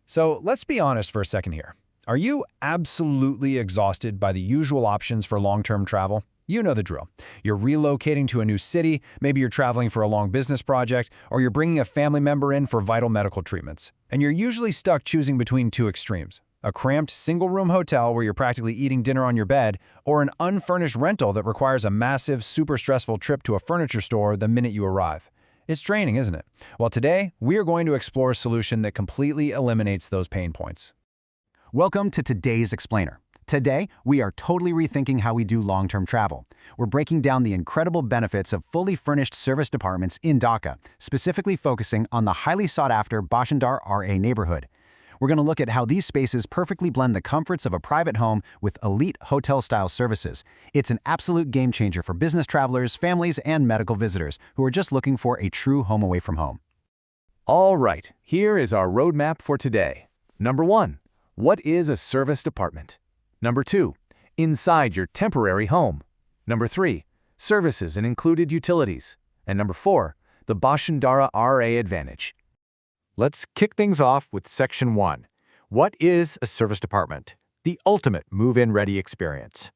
So let's be honest for a second here. Are you absolutely exhausted by the usual options for long-term travel? You know the drill. You're relocating to a new city, maybe you're traveling for a long business project, or you're bringing a family member in for vital medical treatments. And you're usually stuck choosing between two extremes: a cramped single-room hotel where you're practically eating dinner on your bed, or an unfurnished rental that requires a massive, super stressful trip to a furniture store the minute you arrive. It's draining, isn't it? Well, today, we are going to explore a solution that completely eliminates those pain points. Welcome to today's Explainer. Today, we are totally rethinking how we do long-term travel. We're breaking down the incredible benefits of fully furnished service departments in Dhaka, specifically focusing on the highly sought-after Bashundhara R neighborhood. We're going to look at how these spaces perfectly blend the comforts of a private home with elite hotel-style services. It's an absolute game-changer for business travelers, families, and medical visitors who are just looking for a true home away from home. All right, here is our roadmap for today. Number 1. What is a service department? Number 2. Inside your temporary home. Number 3. Services and included utilities. And number 4. The Bashundhara R advantage. Let's kick things off with Section 1. What is a service department? The ultimate move-in ready experience.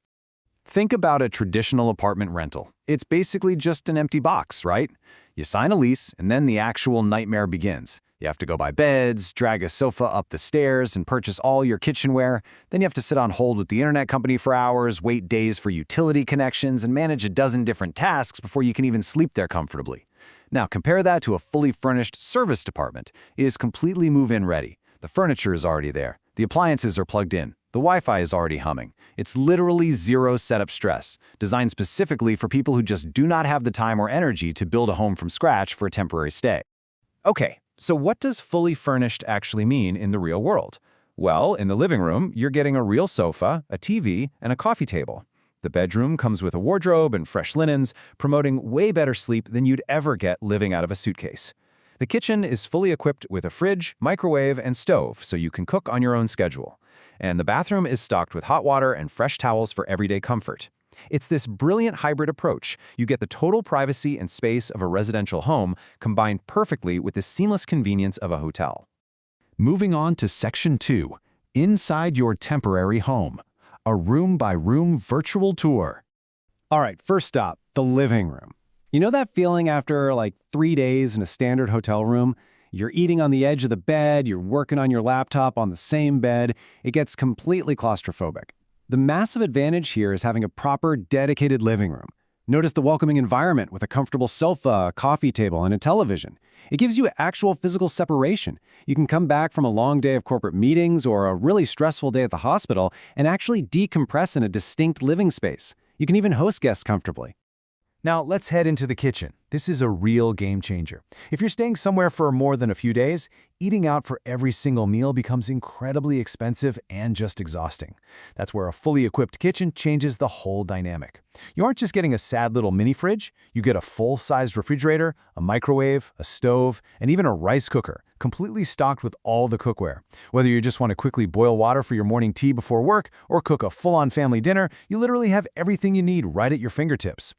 Think about a traditional apartment rental. It's basically just an empty box, right? You sign a lease, and then the actual nightmare begins. You have to go buy beds, drag a sofa up the stairs, and purchase all your kitchenware. Then you have to sit on hold with the internet company for hours, wait days for utility connections, and manage a dozen different tasks before you can even sleep there comfortably. Now, compare that to a fully furnished service department. It is completely move-in ready. The furniture is already there. The appliances are plugged in. The Wi-Fi is already humming. It's literally zero setup stress, designed specifically for people who just do not have the time or energy to build a home from scratch for a temporary stay. Okay, so what does fully furnished actually mean in the real world? Well, in the living room, you're getting a real sofa, a TV, and a coffee table. The bedroom comes with a wardrobe and fresh linens, promoting way better sleep than you'd ever get living out of a suitcase. The kitchen is fully equipped with a fridge, microwave, and stove, so you can cook on your own schedule. And the bathroom is stocked with hot water and fresh towels for everyday comfort. It's this brilliant hybrid approach. You get the total privacy and space of a residential home combined perfectly with the seamless convenience of a hotel. Moving on to Section 2. Inside your temporary home. A room-by-room virtual tour. All right, first stop, the living room. You know that feeling after like 3 days in a standard hotel room? You're eating on the edge of the bed, you're working on your laptop on the same bed. It gets completely claustrophobic. The massive advantage here is having a proper, dedicated living room. Notice the welcoming environment with a comfortable sofa, a coffee table, and a television. It gives you actual physical separation. You can come back from a long day of corporate meetings or a really stressful day at the hospital and actually decompress in a distinct living space. You can even host guests comfortably. Now, let's head into the kitchen. This is a real game changer. If you're staying somewhere for more than a few days, eating out for every single meal becomes incredibly expensive and just exhausting. That's where a fully equipped kitchen changes the whole dynamic. You aren't just getting a sad little mini fridge, you get a full-sized refrigerator, a microwave, a stove, and even a rice cooker, completely stocked with all the cookware. Whether you just want to quickly boil water for your morning tea before work or cook a full-on family dinner, you literally have everything you need right at your fingertips.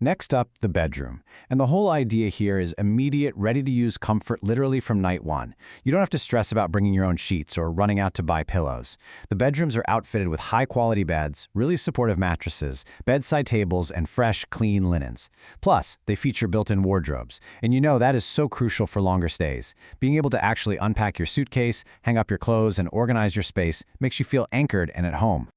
Next up, the bedroom. And the whole idea here is immediate, ready-to-use comfort literally from night one. You don't have to stress about bringing your own sheets or running out to buy pillows. The bedrooms are outfitted with high-quality beds, really supportive mattresses, bedside tables, and fresh, clean linens. Plus, they feature built-in wardrobes. And you know that is so crucial for longer stays. Being able to actually unpack your suitcase, hang up your clothes, and organize your space makes you feel anchored and at home.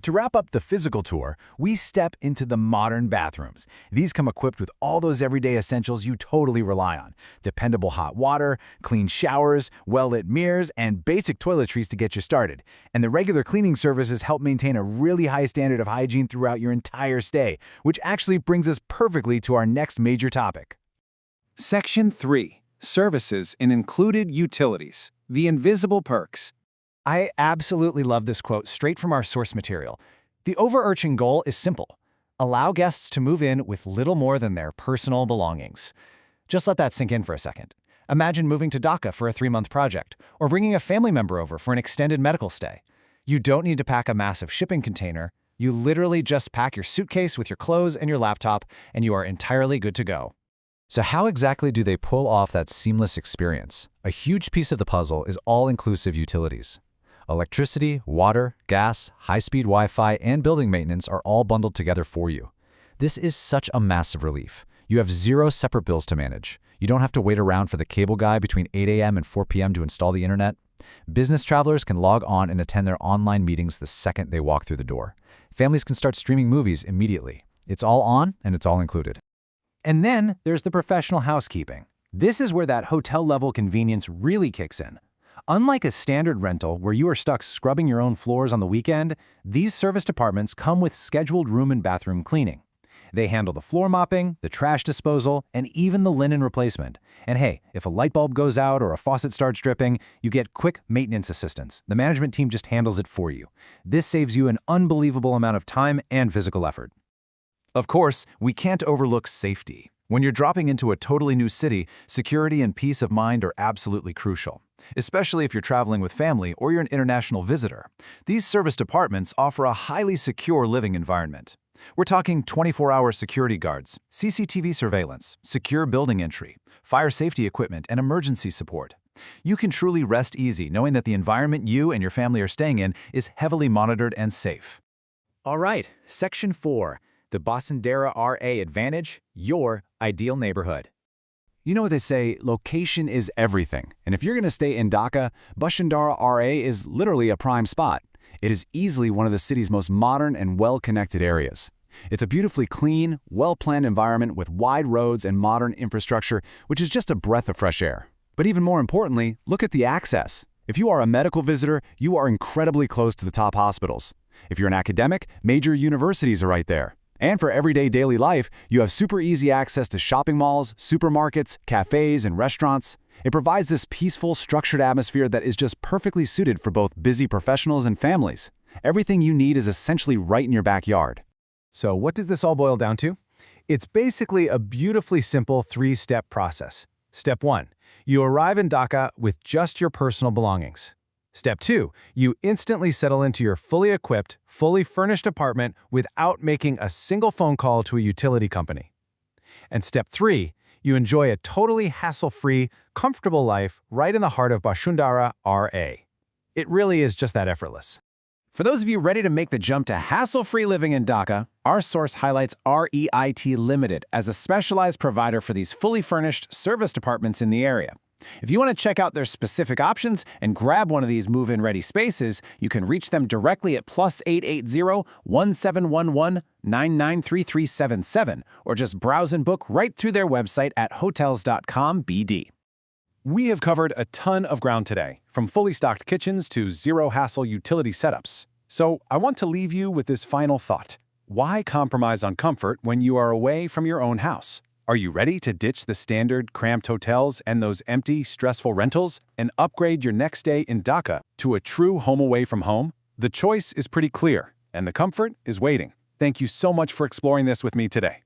To wrap up the physical tour, we step into the modern bathrooms. These come equipped with all those everyday essentials you totally rely on: dependable hot water, clean showers, well-lit mirrors, and basic toiletries to get you started. And the regular cleaning services help maintain a really high standard of hygiene throughout your entire stay, which actually brings us perfectly to our next major topic. Section 3. Services and included utilities. The invisible perks. I absolutely love this quote straight from our source material. The overarching goal is simple: allow guests to move in with little more than their personal belongings. Just let that sink in for a second. Imagine moving to Dhaka for a 3-month project, or bringing a family member over for an extended medical stay. You don't need to pack a massive shipping container. You literally just pack your suitcase with your clothes and your laptop, and you are entirely good to go. So how exactly do they pull off that seamless experience? A huge piece of the puzzle is all-inclusive utilities. Electricity, water, gas, high-speed Wi-Fi, and building maintenance are all bundled together for you. This is such a massive relief. You have 0 separate bills to manage. You don't have to wait around for the cable guy between 8 a.m. and 4 p.m. to install the internet. Business travelers can log on and attend their online meetings the second they walk through the door. Families can start streaming movies immediately. It's all on and it's all included. And then there's the professional housekeeping. This is where that hotel-level convenience really kicks in. Unlike a standard rental where you are stuck scrubbing your own floors on the weekend, these serviced apartments come with scheduled room and bathroom cleaning. They handle the floor mopping, the trash disposal, and even the linen replacement. And hey, if a light bulb goes out or a faucet starts dripping, you get quick maintenance assistance. The management team just handles it for you. This saves you an unbelievable amount of time and physical effort. Of course, we can't overlook safety. When you're dropping into a totally new city, security and peace of mind are absolutely crucial, especially if you're traveling with family or you're an international visitor. These serviced apartments offer a highly secure living environment. We're talking 24-hour security guards, CCTV surveillance, secure building entry, fire safety equipment, and emergency support. You can truly rest easy knowing that the environment you and your family are staying in is heavily monitored and safe. All right, Section 4, the Bashundhara R advantage, your ideal neighborhood. You know what they say, location is everything. And if you're going to stay in Dhaka, Bashundhara R is literally a prime spot. It is easily one of the city's most modern and well-connected areas. It's a beautifully clean, well-planned environment with wide roads and modern infrastructure, which is just a breath of fresh air. But even more importantly, look at the access. If you are a medical visitor, you are incredibly close to the top hospitals. If you're an academic, major universities are right there. And for everyday daily life, you have super easy access to shopping malls, supermarkets, cafes, and restaurants. It provides this peaceful, structured atmosphere that is just perfectly suited for both busy professionals and families. Everything you need is essentially right in your backyard. So what does this all boil down to? It's basically a beautifully simple 3-step process. Step 1, you arrive in Dhaka with just your personal belongings. Step 2, you instantly settle into your fully equipped, fully furnished apartment without making a single phone call to a utility company. And Step 3, you enjoy a totally hassle-free, comfortable life right in the heart of Bashundhara R. It really is just that effortless. For those of you ready to make the jump to hassle-free living in Dhaka, our source highlights REIT Limited as a specialized provider for these fully furnished, serviced apartments in the area. If you want to check out their specific options and grab one of these move-in ready spaces, you can reach them directly at +880-1711-993377 or just browse and book right through their website at hotels.com/BD. We have covered a ton of ground today, from fully stocked kitchens to zero-hassle utility setups. So I want to leave you with this final thought. Why compromise on comfort when you are away from your own house? Are you ready to ditch the standard, cramped hotels and those empty, stressful rentals and upgrade your next stay in Dhaka to a true home away from home? The choice is pretty clear, and the comfort is waiting. Thank you so much for exploring this with me today.